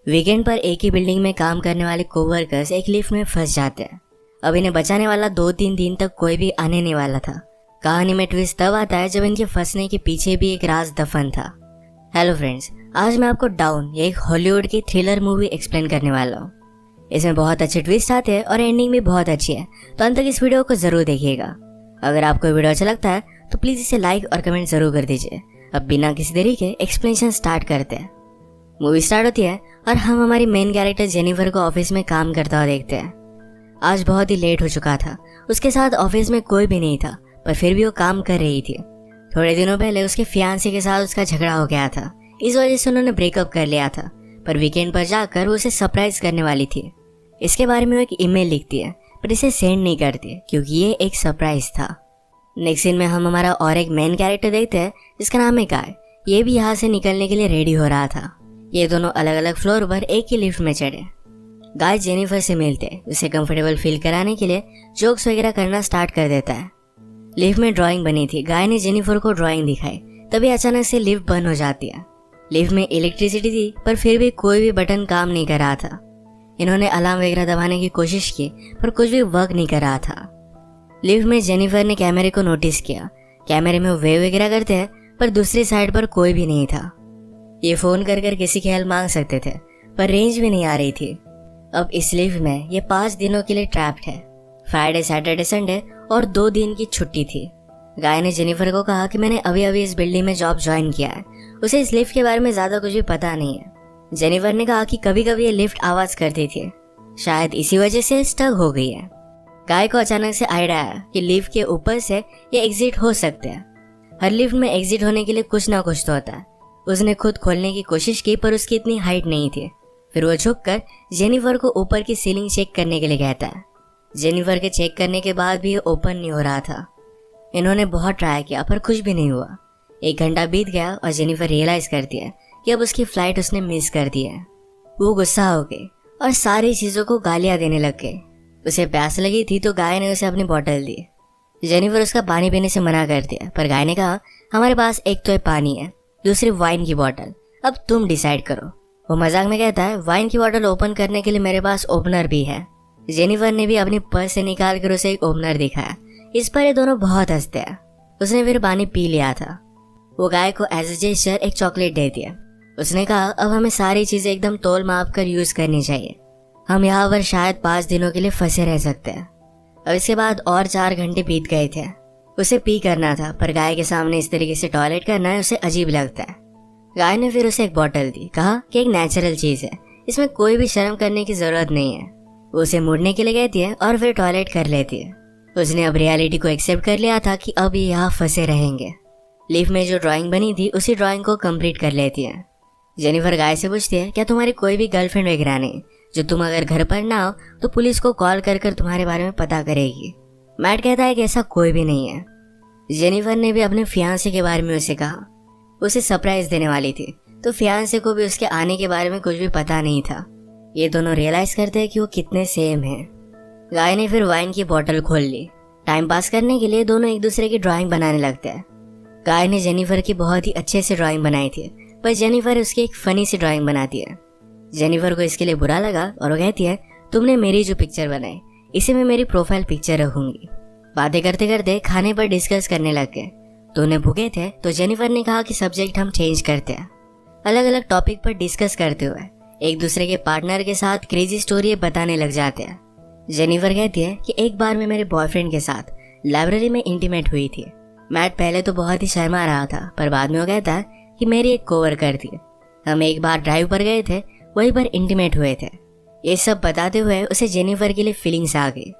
Weekend पर एक ही building में काम करने वाले कोवर्कर्स एक लिफ्ट में फंस जाते हैं। अब इन्हें बचाने वाला 2-3 दिन तक कोई भी आने नहीं वाला था। कहानी में ट्विस्ट तब आता है जब इनके फंसने के पीछे भी एक राज दफन था। हेलो फ्रेंड्स, आज मैं आपको डाउन ये एक हॉलीवुड की थ्रिलर मूवी एक्सप्लेन करने वाला हूँ। इसमें बहुत अच्छे ट्विस्ट आते हैं और एंडिंग भी बहुत अच्छी है, तो अंत तक इस वीडियो को जरूर देखिएगा। अगर आपको वीडियो अच्छा लगता है तो प्लीज इसे लाइक और कमेंट जरूर कर दीजिए। अब बिना किसी देरी के एक्सप्लेनेशन स्टार्ट करते हैं। मूवी स्टार्ट होती है और हम हमारी मेन कैरेक्टर जेनिफर को ऑफिस में काम करता हुआ देखते हैं। आज बहुत ही लेट हो चुका था। उसके साथ ऑफिस में कोई भी नहीं था, पर फिर भी वो काम कर रही थी। थोड़े दिनों पहले उसके फियांसे के साथ उसका झगड़ा हो गया था, इस वजह से उन्होंने ब्रेकअप कर लिया था। पर वीकेंड पर जाकर वो उसे सरप्राइज करने वाली थी। इसके बारे में वो एक ईमेल लिखती है, पर इसे सेंड नहीं करती क्योंकि ये एक सरप्राइज था। नेक्स्ट सीन में हम हमारा और एक मेन कैरेक्टर देखते हैं जिसका नाम है गाय। ये भी यहाँ से निकलने के लिए रेडी हो रहा था। ये दोनों अलग अलग फ्लोर पर एक ही लिफ्ट में चढ़े। गाय जेनिफर से मिलते उसे कंफर्टेबल फील कराने के लिए जोक्स वगैरह करना स्टार्ट कर देता है। लिफ्ट में ड्राइंग बनी थी। गाय ने जेनिफर को ड्राइंग दिखाई, तभी अचानक से लिफ्ट बंद हो जाती है। लिफ्ट में इलेक्ट्रिसिटी थी, पर फिर भी कोई भी बटन काम नहीं कर रहा था। इन्होंने अलार्म वगैरह दबाने की कोशिश की, पर कुछ भी वर्क नहीं कर रहा था। लिफ्ट में जेनिफर ने कैमरे को नोटिस किया। कैमरे में वो वेव वगैरह करते हैं, पर दूसरी साइड पर कोई भी नहीं था। ये फोन कर कर किसी की हेल्प मांग सकते थे, पर रेंज भी नहीं आ रही थी। अब इस लिफ्ट में ये 5 दिनों के लिए ट्रैप्ड है। फ्राइडे, सैटरडे, संडे और 2 दिन की छुट्टी थी। गाय ने जेनिफर को कहा कि मैंने अभी अभी इस बिल्डिंग में जॉब ज्वाइन किया है, उसे इस लिफ्ट के बारे में ज्यादा कुछ भी पता नहीं है। जेनिफर ने कहा कि कभी कभी ये लिफ्ट आवाज करती थी, शायद इसी वजह से स्टक हो गई है। गाय को अचानक से आइडिया आया कि लिफ्ट के ऊपर से ये एग्जिट हो सकते हैं। हर लिफ्ट में एग्जिट होने के लिए कुछ ना कुछ तो होता है। उसने खुद खोलने की कोशिश की, पर उसकी इतनी हाइट नहीं थी। फिर वो झुककर जेनिफर को ऊपर की सीलिंग चेक करने के लिए कहता है। जेनिफर के चेक करने के बाद भी ये ओपन नहीं हो रहा था। इन्होंने बहुत ट्राई किया, पर कुछ भी नहीं हुआ। 1 घंटा बीत गया और जेनिफर रियलाइज करती है कि अब उसकी फ्लाइट उसने मिस कर दी है। वो गुस्सा हो गई और सारी चीजों को गालियां देने लग गई। उसे प्यास लगी थी तो गाय ने उसे अपनी बोतल दी। जेनिफर उसका पानी पीने से मना कर दिया, पर गाय ने कहा हमारे पास एक तो पानी है, दूसरी वाइन की बोतल, अब तुम डिसाइड करो। वो मजाक में कहता है वाइन की बोतल ओपन करने के लिए मेरे पास ओपनर भी है। जेनिफर ने भी अपनी पर्स से निकाल कर उसे एक ओपनर दिखाया। इस पर ये दोनों बहुत हंसते हैं। उसने फिर पानी पी लिया था। वो गाय को एज ए जेस्चर एक चॉकलेट दे दिया। उसने कहा अब हमें सारी चीजें एकदम तोल माप कर यूज करनी चाहिए। हम यहाँ पर शायद 5 दिनों के लिए फंसे रह सकते हैं। अब इसके बाद और 4 घंटे बीत गए थे। उसे पी करना था, पर गाय के सामने इस तरीके से टॉयलेट करना है उसे अजीब लगता है। गाय ने फिर उसे एक बोतल दी, कहा कि एक नेचुरल चीज है, इसमें कोई भी शर्म करने की जरूरत नहीं है। वो उसे मुड़ने के लिए कहती है और फिर टॉयलेट कर लेती है। उसने अब रियलिटी को एक्सेप्ट कर लिया था कि अब ये यहाँ फंसे रहेंगे। लिफ्ट में जो ड्राइंग बनी थी उसी ड्राइंग को कंप्लीट कर लेती है। जेनिफर गाय से पूछती है क्या तुम्हारी कोई भी गर्लफ्रेंड वगैरह नहीं, जो तुम अगर घर पर ना हो तो पुलिस को कॉल कर कर तुम्हारे बारे में पता करेगी। मैट कहता है कि ऐसा कोई भी नहीं है। जेनिफर ने भी अपने फियांसे के बारे में उसे कहा। उसे सरप्राइज देने वाली थी, तो फियांसे को भी उसके आने के बारे में कुछ भी पता नहीं था। ये दोनों रियलाइज करते हैं कि वो कितने सेम हैं। गाय ने फिर वाइन की बोतल खोल ली। टाइम पास करने के लिए दोनों एक दूसरे की ड्राइंग बनाने लगते हैं। गाय ने जेनिफर की बहुत ही अच्छे से ड्राइंग बनाई थी, पर जेनिफर उसकी एक फनी सी ड्राइंग बनाती है। जेनिफर को इसके लिए बुरा लगा और वो कहती है तुमने मेरी जो पिक्चर बनाई इसे मैं मेरी प्रोफाइल पिक्चर रखूंगी। बातें करते करते खाने पर डिस्कस करने लग गए। दोनों भूखे थे तो जेनिफर ने कहा कि सब्जेक्ट हम चेंज करते हैं। अलग अलग टॉपिक पर डिस्कस करते हुए एक दूसरे के पार्टनर के साथ क्रेजी स्टोरी बताने लग जाते हैं। जेनिफर कहती है कि एक बार मैं मेरे बॉयफ्रेंड के साथ लाइब्रेरी में इंटीमेट हुई थी। मैट पहले तो बहुत ही शर्मा रहा था, पर बाद में वो कहता है कि मेरी एक कोवर्कर थी। हम एक बार ड्राइव पर गए थे, वहीं पर इंटीमेट हुए थे। ये सब बताते हुए उसे जेनिफर के लिए फीलिंग्स आ गई।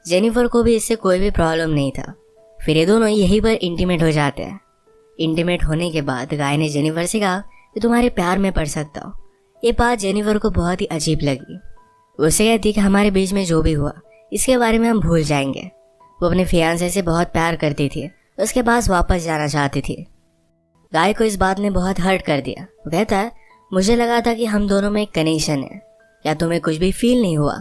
जेनिफर को भी इससे कोई भी प्रॉब्लम नहीं था। फिर ये दोनों यहीं पर इंटीमेट हो जाते हैं। इंटीमेट होने के बाद गाय ने जेनिफर से कहा कि तुम्हारे प्यार में पड़ सकता हूँ। ये बात जेनिफर को बहुत ही अजीब लगी। उसे कहती कि हमारे बीच में जो भी हुआ इसके बारे में हम भूल जाएंगे। वो अपने फियांसे से बहुत प्यार करती थी, उसके पास वापस जाना चाहती थी। गाय को इस बात ने बहुत हर्ट कर दिया। वो कहता है मुझे लगा था कि हम दोनों में एक कनेक्शन है, क्या तुम्हें कुछ भी फील नहीं हुआ?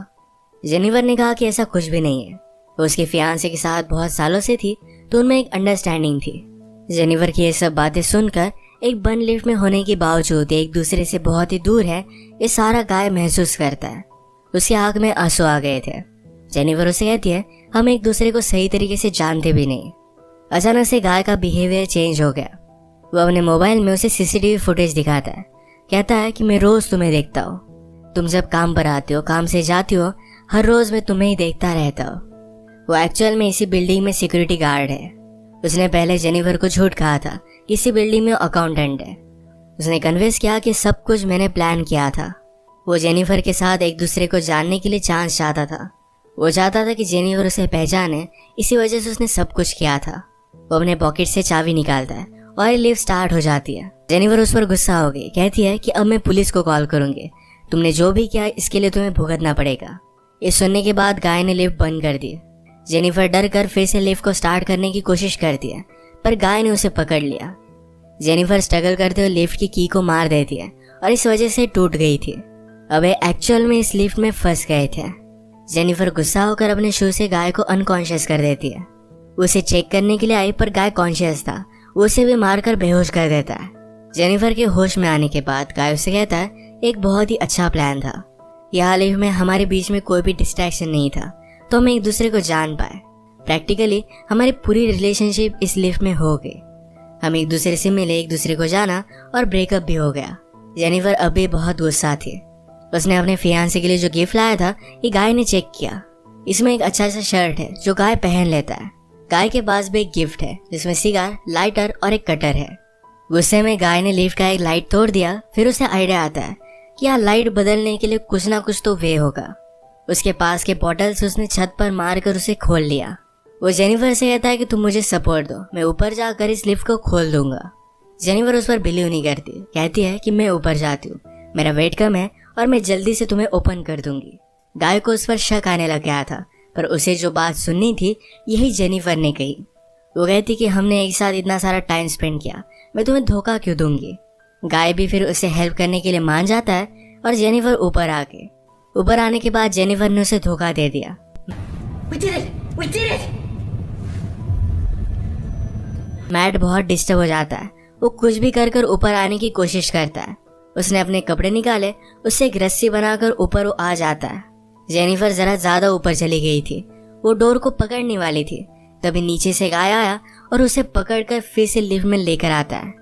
जेनिफर ने कहा कि ऐसा कुछ भी नहीं है। वो उसके फियांसे के साथ बहुत सालों से थी, तो उनमें एक अंडरस्टैंडिंग थी। जेनिफर की ये सब बातें सुनकर एक बंद लिफ्ट में होने के बावजूद एक दूसरे से बहुत ही दूर है, ये सारा गाय महसूस करता है। उसकी आंख में आंसू आ गए थे। जेनिफर उसे कहती है, हम एक दूसरे को सही तरीके से जानते भी नहीं। अचानक से गाय का बिहेवियर चेंज हो गया। वो अपने मोबाइल में उसे सीसीटीवी फुटेज दिखाता है। कहता है कि मैं रोज तुम्हें देखता हूँ, तुम जब काम पर आते हो, काम से जाती हो, हर रोज मैं तुम्हें ही देखता रहता हूँ। वो एक्चुअल में इसी बिल्डिंग में सिक्योरिटी गार्ड है। उसने पहले जेनिफर को झूठ कहा था कि इसी बिल्डिंग में अकाउंटेंट है। उसने कन्विंस किया कि सब कुछ मैंने प्लान किया था। वो जेनिफर के साथ एक दूसरे को जानने के लिए चांस चाहता था। वो चाहता था कि जेनिफर उसे पहचाने, इसी वजह से उसने सब कुछ किया था। वो अपने पॉकेट से चाबी निकालता है और लिफ्ट स्टार्ट हो जाती है। जेनिफर उस पर गुस्सा हो गई। कहती है कि अब मैं पुलिस को कॉल करूंगी, तुमने जो भी किया इसके लिए तुम्हें भुगतना पड़ेगा। ये सुनने के बाद गाय ने लिफ्ट बंद कर दी। जेनिफर डर कर फिर से लिफ्ट को स्टार्ट करने की कोशिश करती है, पर गाय ने उसे पकड़ लिया। जेनिफर स्ट्रगल करते हुए लिफ्ट की की को मार देती है और इस वजह से टूट गई थी। अब वे एक्चुअल में इस लिफ्ट में फंस गए थे। जेनिफर गुस्सा होकर अपने शू से गाय को अनकॉन्शियस कर देती है। उसे चेक करने के लिए आई, पर गाय कॉन्शियस था। उसे भी मारकर बेहोश कर देता है। जेनिफर के होश में आने के बाद गाय उसे कहता है, एक बहुत ही अच्छा प्लान था। यहाँ लिफ्ट में हमारे बीच में कोई भी डिस्ट्रैक्शन नहीं था, तो हम एक दूसरे को जान पाए। प्रैक्टिकली हमारी पूरी रिलेशनशिप इस लिफ्ट में हो गई। हम एक दूसरे से मिले, एक दूसरे को जाना और ब्रेकअप भी हो गया। जेनिफर अभी बहुत गुस्सा थी। उसने अपने फियांसे के लिए जो गिफ्ट लाया था, ये गाय ने चेक किया। इसमें एक अच्छा सा शर्ट है जो गाय पहन लेता है। गाय के पास भी एक गिफ्ट है जिसमें सिगार, लाइटर और एक कटर है। गुस्से में गाय ने लिफ्ट का एक लाइट तोड़ दिया। फिर उसे आइडिया आता है कि यह लाइट बदलने के लिए कुछ ना कुछ तो वे होगा। उसके पास के बॉटल्स उसने छत पर मारकर उसे खोल लिया। वो जेनिफर से कहता है कि तुम मुझे सपोर्ट दो, मैं ऊपर जाकर इस लिफ्ट को खोल दूंगा। जेनिफर उस पर बिलीव नहीं करती। कहती है कि मैं ऊपर जाती हूँ, मेरा वेट कम है और मैं जल्दी से तुम्हें ओपन कर दूंगी। गाय को उस पर शक आने लग गया था, पर उसे जो बात सुननी थी यही जेनिफर ने कही। वो कहती कि हमने एक साथ इतना सारा टाइम स्पेंड किया, मैं तुम्हें धोखा क्यों दूंगी। गाय भी फिर उसे हेल्प करने के लिए मान जाता है और जेनिफर ऊपर आने के बाद जेनिफर ने उसे धोखा दे दिया। We did it! मैट बहुत डिस्टर्ब हो जाता है। वो कुछ भी कर ऊपर आने की कोशिश करता है। उसने अपने कपड़े निकाले, उससे एक रस्सी बनाकर ऊपर वो आ जाता है। जेनिफर जरा ज्यादा ऊपर चली गई थी। वो डोर को पकड़ने वाली थी, तभी नीचे से गाय आया और उसे पकड़कर फिर से लिफ्ट में लेकर आता है।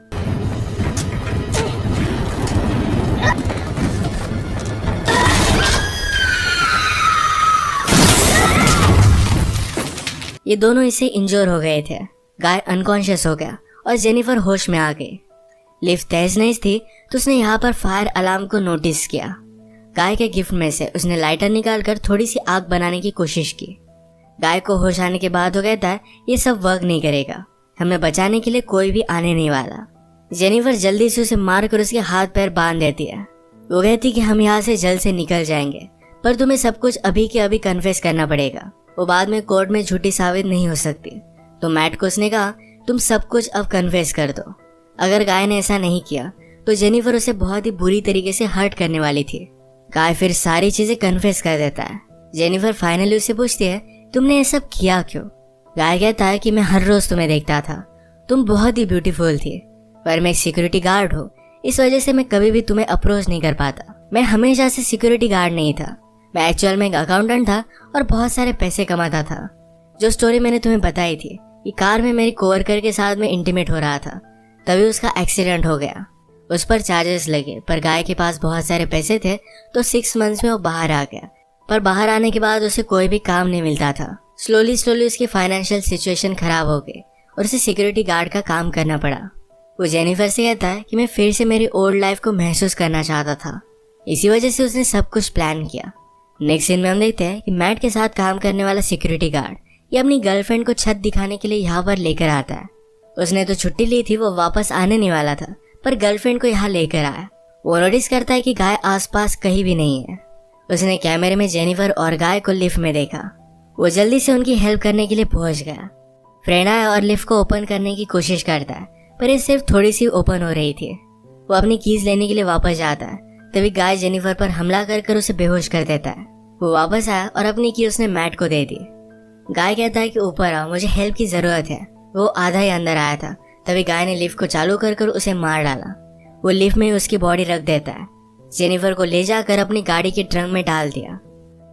ये दोनों इससे इंजोर हो गए थे। गाय अनकॉन्शियस हो गया और जेनिफर होश में आ गई। लिफ्ट तेज नहीं थी तो उसने यहाँ पर फायर अलार्म को नोटिस किया। गाय के गिफ्ट में से उसने लाइटर निकालकर थोड़ी सी आग बनाने की कोशिश की। गाय को होश आने के बाद वो कहता है, ये सब वर्क नहीं करेगा, हमें बचाने के लिए कोई भी आने नहीं वाला। जेनिफर जल्दी से उसे मारकर उसके हाथ पैर बांध देती है। वो कहती कि हम यहाँ से जल्द से निकल जाएंगे, पर तुम्हें सब कुछ अभी के अभी कन्फेस करना पड़ेगा। वो बाद में कोर्ट में झूठी साबित नहीं हो सकती। तो मैट को उसने कहा, तुम सब कुछ अब कन्फेस कर दो। अगर गाय ने ऐसा नहीं किया तो जेनिफर उसे बहुत ही बुरी तरीके से हर्ट करने वाली थी। गाय फिर सारी चीजें कन्फेस कर देता है। जेनिफर फाइनली उससे पूछती है, तुमने ये सब किया क्यों? गाय कहता है कि मैं हर रोज तुम्हें देखता था, तुम बहुत ही ब्यूटीफुल थी, पर मैं एक सिक्योरिटी गार्ड हूँ, इस वजह से मैं कभी भी तुम्हें अप्रोच नहीं कर पाता। मैं हमेशा से सिक्योरिटी गार्ड नहीं था, मैं एक्चुअल में एक अकाउंटेंट था और बहुत सारे पैसे कमाता था। जो स्टोरी मैंने तुम्हें बताई थी, ये कार में मेरी कोवर्कर के साथ में इंटीमेट हो रहा था, तभी उसका एक्सीडेंट हो गया। उस पर चार्जेस लगे, पर गाय के पास बहुत सारे पैसे थे तो 6 मंथ्स में वो बाहर आ गया। पर बाहर आने के बाद उसे कोई भी काम नहीं मिलता था। स्लोली उसकी फाइनेंशियल सिचुएशन खराब हो गई और उसे सिक्योरिटी गार्ड का काम करना पड़ा। वो जेनिफर से कहता है कि मैं फिर से मेरी ओल्ड लाइफ को महसूस करना चाहता था, इसी वजह से उसने सब कुछ प्लान किया। नेक्स्ट सीन में हम देखते हैं कि मैट के साथ काम करने वाला सिक्योरिटी गार्ड ये अपनी गर्लफ्रेंड को छत दिखाने के लिए यहाँ पर लेकर आता है। उसने तो छुट्टी ली थी, वो वापस आने नहीं वाला था, पर गर्लफ्रेंड को यहाँ लेकर आया। वो नोटिस करता है कि गाय आसपास कहीं भी नहीं है। उसने कैमरे में जेनिफर और गाय को लिफ्ट में देखा। वो जल्दी से उनकी हेल्प करने के लिए पहुंच गया। फ्रेंड आया और लिफ्ट को ओपन करने की कोशिश करता है, पर ये सिर्फ थोड़ी सी ओपन हो रही थी। वो अपनी कीज लेने के लिए वापस जाता है, तभी गाय जेनिफर पर हमला कर उसे बेहोश कर देता है। वो वापस आया और अपनी की उसने मैट को दे दी। गाय कहता है कि ऊपर आओ, मुझे हेल्प की जरूरत है। वो आधा ही अंदर आया था, तभी गाय ने लिफ्ट को चालू कर उसे मार डाला। वो लिफ्ट में उसकी बॉडी रख देता है। जेनिफर को ले जाकर अपनी गाड़ी के ट्रंक में डाल दिया।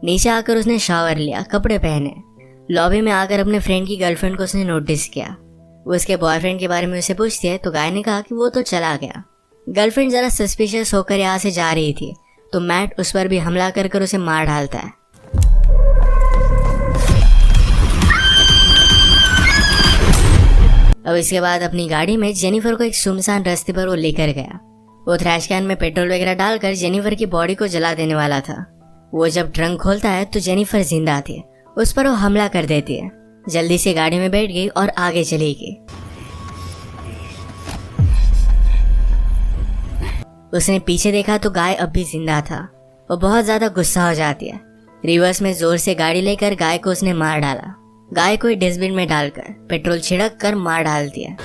नीचे आकर उसने शावर लिया, कपड़े पहने। लॉबी में आकर अपने फ्रेंड की गर्लफ्रेंड को उसने नोटिस किया। वो उसके बॉयफ्रेंड के बारे में उसे पूछती है तो गाय ने कहा कि वो तो चला गया। गर्लफ्रेंड जरा सस्पिशियस होकर यहाँ से जा रही थी तो मैट उस पर भी हमला कर उसे मार डालता है। अब इसके बाद अपनी गाड़ी में जेनिफर को एक सुनसान रास्ते पर वो लेकर गया। वो थ्रैश कैन में पेट्रोल वगैरह डालकर जेनिफर की बॉडी को जला देने वाला था। वो जब ट्रंक खोलता है तो जेनिफर जिंदा थी। उस पर वो हमला कर देती है। जल्दी से गाड़ी में बैठ गई और आगे चली गई। उसने पीछे देखा तो गाय अब भी जिंदा था। वो बहुत ज्यादा गुस्सा हो जाती है। रिवर्स में जोर से गाड़ी लेकर गाय को उसने मार डाला। गाय को डस्टबिन में डालकर पेट्रोल छिड़क कर मार डाल दिया।